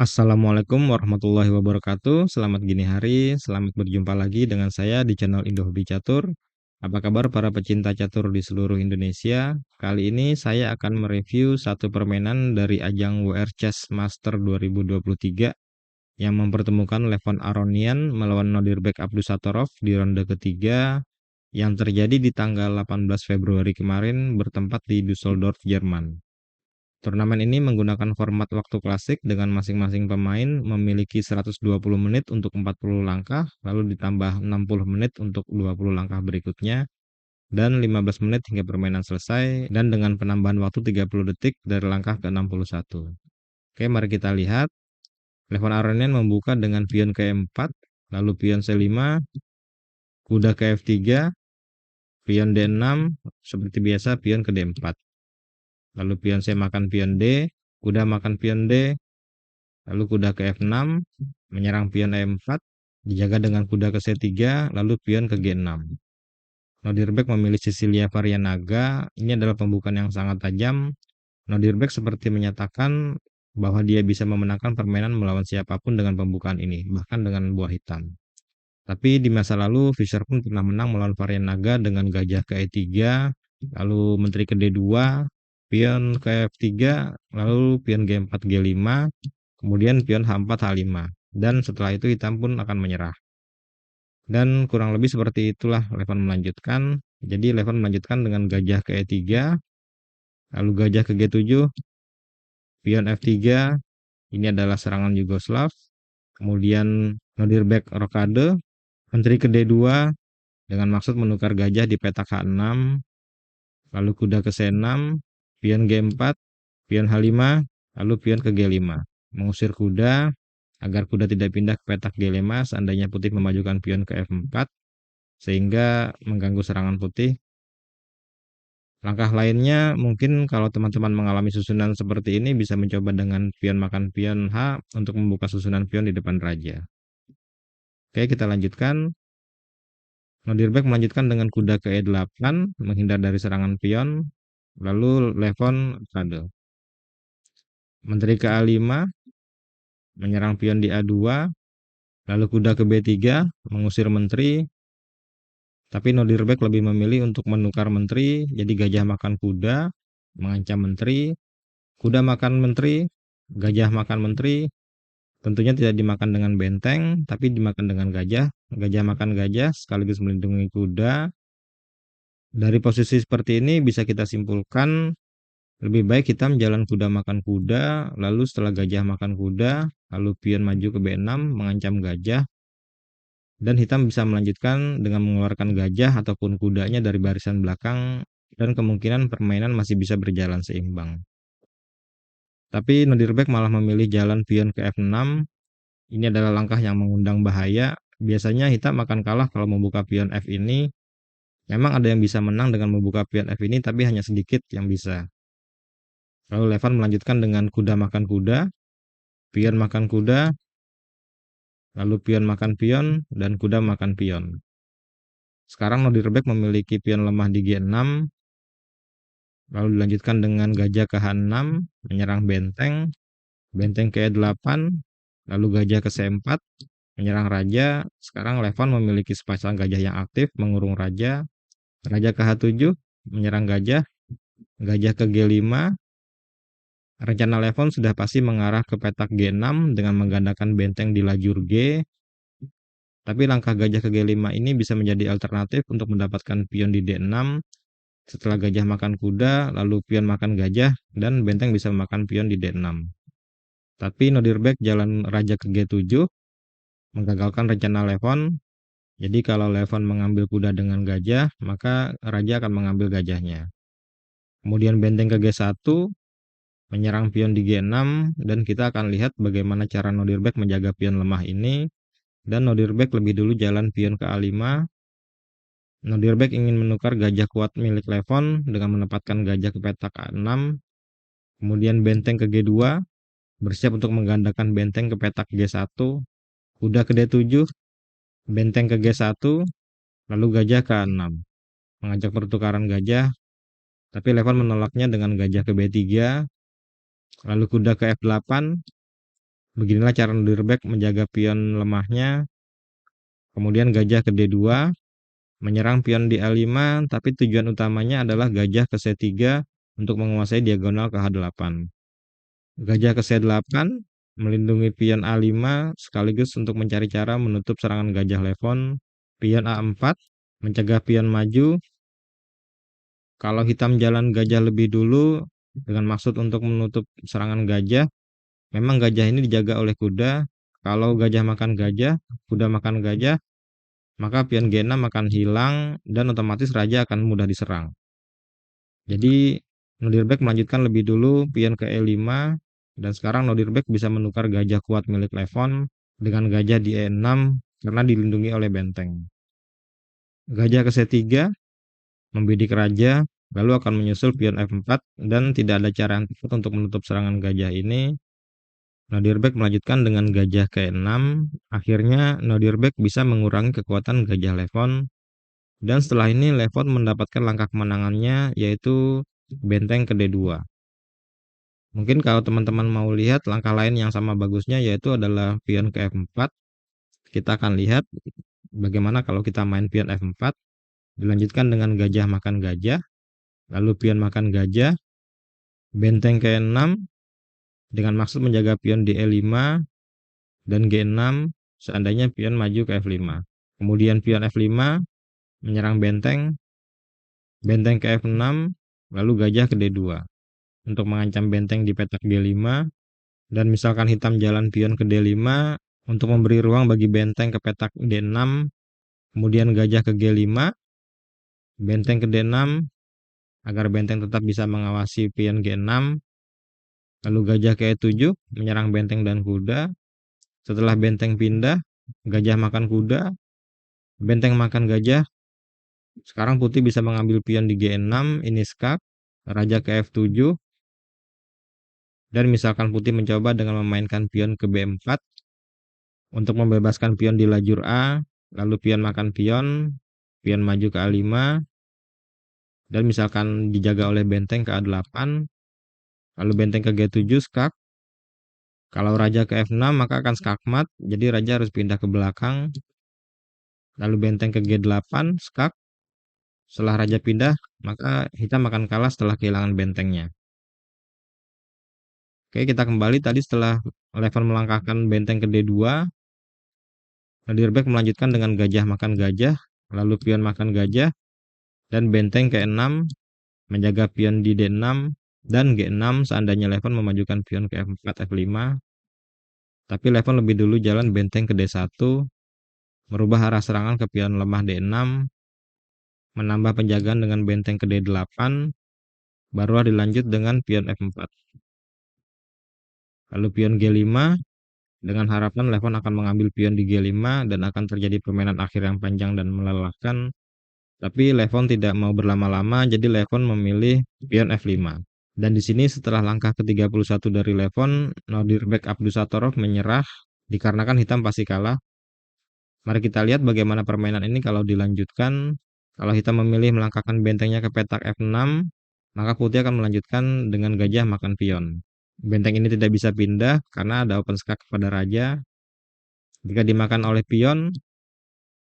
Assalamualaikum warahmatullahi wabarakatuh. Selamat gini hari, selamat berjumpa lagi dengan saya di channel Indo Hobi Catur. Apa kabar para pecinta catur di seluruh Indonesia? Kali ini saya akan mereview satu permainan dari ajang WR Chess Master 2023 yang mempertemukan Levon Aronian melawan Nodirbek Abdusattorov di ronde ketiga yang terjadi di tanggal 18 Februari kemarin bertempat di Düsseldorf, Jerman. Turnamen ini menggunakan format waktu klasik dengan masing-masing pemain memiliki 120 menit untuk 40 langkah, lalu ditambah 60 menit untuk 20 langkah berikutnya, dan 15 menit hingga permainan selesai, dan dengan penambahan waktu 30 detik dari langkah ke-61. Oke, mari kita lihat. Levon Aronian membuka dengan pion ke 4 lalu pion C5, kuda ke F3, pion D6, seperti biasa pion ke D4. Lalu pion C makan pion D, kuda makan pion D, lalu kuda ke F6, menyerang pion E4, dijaga dengan kuda ke C3, lalu pion ke G6. Nodirbek memilih Sisilia Varianaga, ini adalah pembukaan yang sangat tajam. Nodirbek seperti menyatakan bahwa dia bisa memenangkan permainan melawan siapapun dengan pembukaan ini, bahkan dengan buah hitam. Tapi di masa lalu, Fischer pun pernah menang melawan Varianaga dengan gajah ke E3, lalu menteri ke D2, pion ke F3, lalu pion G4, G5, kemudian pion H4, H5. Dan setelah itu hitam pun akan menyerah. Dan kurang lebih seperti itulah Levon melanjutkan. Jadi Levon melanjutkan dengan gajah ke E3, lalu gajah ke G7, pion F3, ini adalah serangan Yugoslav. Kemudian Nodirbek rokade, menteri ke D2 dengan maksud menukar gajah di petak H6, lalu kuda ke C6, pion G4, pion H5, lalu pion ke G5. Mengusir kuda agar kuda tidak pindah ke petak G5 seandainya putih memajukan pion ke F4 sehingga mengganggu serangan putih. Langkah lainnya mungkin kalau teman-teman mengalami susunan seperti ini bisa mencoba dengan pion makan pion H untuk membuka susunan pion di depan raja. Oke, kita lanjutkan. Nodirbek melanjutkan dengan kuda ke E8 menghindar dari serangan pion, lalu Levon rokade. Menteri ke A5 menyerang pion di A2, lalu kuda ke B3 mengusir menteri. Tapi Nodirbek lebih memilih untuk menukar menteri, jadi gajah makan kuda, mengancam menteri, kuda makan menteri, gajah makan menteri, tentunya tidak dimakan dengan benteng, tapi dimakan dengan gajah, gajah makan gajah sekaligus melindungi kuda. Dari posisi seperti ini bisa kita simpulkan lebih baik hitam jalan kuda makan kuda, lalu setelah gajah makan kuda, lalu pion maju ke B6 mengancam gajah, dan hitam bisa melanjutkan dengan mengeluarkan gajah ataupun kudanya dari barisan belakang, dan kemungkinan permainan masih bisa berjalan seimbang. Tapi Nodirbek malah memilih jalan pion ke F6, ini adalah langkah yang mengundang bahaya. Biasanya hitam akan kalah kalau membuka pion F ini. Memang ada yang bisa menang dengan membuka pion F ini, tapi hanya sedikit yang bisa. Lalu Levon melanjutkan dengan kuda makan kuda, pion makan kuda, lalu pion makan pion, dan kuda makan pion. Sekarang Nodirbek memiliki pion lemah di G6, lalu dilanjutkan dengan gajah ke H6, menyerang benteng, benteng ke E8, lalu gajah ke C4, menyerang raja. Sekarang Levon memiliki sepasang gajah yang aktif, mengurung raja, raja ke H7, menyerang gajah, gajah ke G5. Rencana Levon sudah pasti mengarah ke petak G6 dengan menggandakan benteng di lajur G, tapi langkah gajah ke G5 ini bisa menjadi alternatif untuk mendapatkan pion di D6 setelah gajah makan kuda, lalu pion makan gajah, dan benteng bisa memakan pion di D6. Tapi Nodirbek jalan raja ke G7, menggagalkan rencana Levon. Jadi kalau Levon mengambil kuda dengan gajah, maka raja akan mengambil gajahnya. Kemudian benteng ke G1, menyerang pion di G6, dan kita akan lihat bagaimana cara Nodirbek menjaga pion lemah ini. Dan Nodirbek lebih dulu jalan pion ke A5. Nodirbek ingin menukar gajah kuat milik Levon dengan menempatkan gajah ke petak A6. Kemudian benteng ke G2, bersiap untuk menggandakan benteng ke petak G1. Kuda ke D7, benteng ke G1, lalu gajah ke A6. Mengajak pertukaran gajah, tapi Levon menolaknya dengan gajah ke B3, lalu kuda ke F8, Beginilah cara Nurdirback menjaga pion lemahnya. Kemudian gajah ke D2, menyerang pion di A5, tapi tujuan utamanya adalah gajah ke C3 untuk menguasai diagonal ke H8. Gajah ke C8, melindungi pion A5 sekaligus untuk mencari cara menutup serangan gajah Levon. Pion A4, mencegah pion maju. Kalau hitam jalan gajah lebih dulu dengan maksud untuk menutup serangan gajah, memang gajah ini dijaga oleh kuda. Kalau gajah makan gajah, kuda makan gajah, maka pion G6 akan hilang dan otomatis raja akan mudah diserang. Jadi Nurdirback melanjutkan lebih dulu pion ke E5 dan sekarang Nurdirback bisa menukar gajah kuat milik Levon dengan gajah di E6 karena dilindungi oleh benteng. Gajah ke C3 membidik raja, lalu akan menyusul pion F4 dan tidak ada cara yang tepat untuk menutup serangan gajah ini. Nurdirback melanjutkan dengan gajah ke E6. Akhirnya Nurdirback bisa mengurangi kekuatan gajah Levon. Dan setelah ini Levon mendapatkan langkah kemenangannya yaitu benteng ke D2. Mungkin kalau teman-teman mau lihat langkah lain yang sama bagusnya yaitu adalah pion ke F4. Kita akan lihat bagaimana kalau kita main pion F4. Dilanjutkan dengan gajah makan gajah. Lalu pion makan gajah. Benteng ke E6 dengan maksud menjaga pion di E5 dan G6 seandainya pion maju ke F5. Kemudian pion F5 menyerang benteng. Benteng ke F6, lalu gajah ke D2 untuk mengancam benteng di petak D5, dan misalkan hitam jalan pion ke D5 untuk memberi ruang bagi benteng ke petak D6, kemudian gajah ke G5, benteng ke D6 agar benteng tetap bisa mengawasi pion G6, lalu gajah ke E7 menyerang benteng dan kuda. Setelah benteng pindah, gajah makan kuda, benteng makan gajah. Sekarang putih bisa mengambil pion di G6, ini skak, raja ke F7, dan misalkan putih mencoba dengan memainkan pion ke B4 untuk membebaskan pion di lajur A, lalu pion makan pion, pion maju ke A5, dan misalkan dijaga oleh benteng ke A8, lalu benteng ke G7 skak. Kalau raja ke F6 maka akan skakmat, jadi raja harus pindah ke belakang, lalu benteng ke G8 skak. Setelah raja pindah, maka hitam akan kalah setelah kehilangan bentengnya. Oke, kita kembali tadi setelah Levon melangkahkan benteng ke D2, Nurdirback melanjutkan dengan gajah makan gajah, lalu pion makan gajah, dan benteng ke E6, menjaga pion di D6, dan G6 seandainya Levon memajukan pion ke F4, F5. Tapi Levon lebih dulu jalan benteng ke D1, merubah arah serangan ke pion lemah D6, menambah penjagaan dengan benteng ke D8, barulah dilanjut dengan pion F4. Lalu pion G5, dengan harapan Levon akan mengambil pion di G5 dan akan terjadi permainan akhir yang panjang dan melelahkan. Tapi Levon tidak mau berlama-lama, jadi Levon memilih pion F5. Dan di sini setelah langkah ke-31 dari Levon, Nurdirback Abdusattorov menyerah dikarenakan hitam pasti kalah. Mari kita lihat bagaimana permainan ini kalau dilanjutkan. Kalau hitam memilih melangkahkan bentengnya ke petak F6, maka putih akan melanjutkan dengan gajah makan pion. Benteng ini tidak bisa pindah karena ada open skak kepada raja. Jika dimakan oleh pion,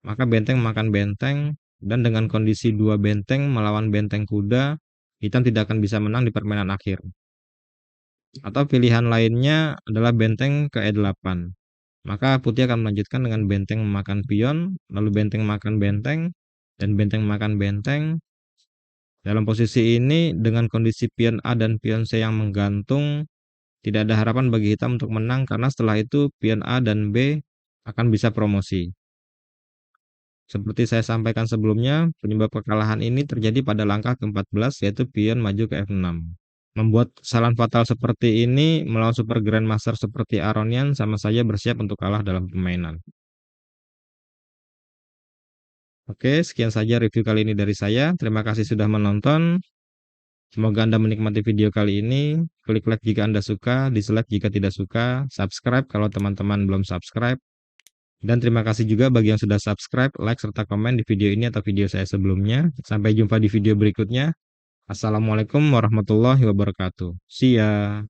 maka benteng makan benteng, dan dengan kondisi dua benteng melawan benteng kuda, hitam tidak akan bisa menang di permainan akhir. Atau pilihan lainnya adalah benteng ke E8. Maka putih akan melanjutkan dengan benteng memakan pion, lalu benteng makan benteng, dan benteng makan benteng. Dalam posisi ini, dengan kondisi pion A dan pion C yang menggantung, tidak ada harapan bagi hitam untuk menang karena setelah itu pion A dan B akan bisa promosi. Seperti saya sampaikan sebelumnya, penyebab kekalahan ini terjadi pada langkah ke-14 yaitu pion maju ke F6. Membuat kesalahan fatal seperti ini melawan super grandmaster seperti Aronian sama saja bersiap untuk kalah dalam permainan. Oke, sekian saja review kali ini dari saya. Terima kasih sudah menonton. Semoga Anda menikmati video kali ini. Klik like jika Anda suka, dislike jika tidak suka, subscribe kalau teman-teman belum subscribe. Dan terima kasih juga bagi yang sudah subscribe, like, serta komen di video ini atau video saya sebelumnya. Sampai jumpa di video berikutnya. Assalamualaikum warahmatullahi wabarakatuh. See ya.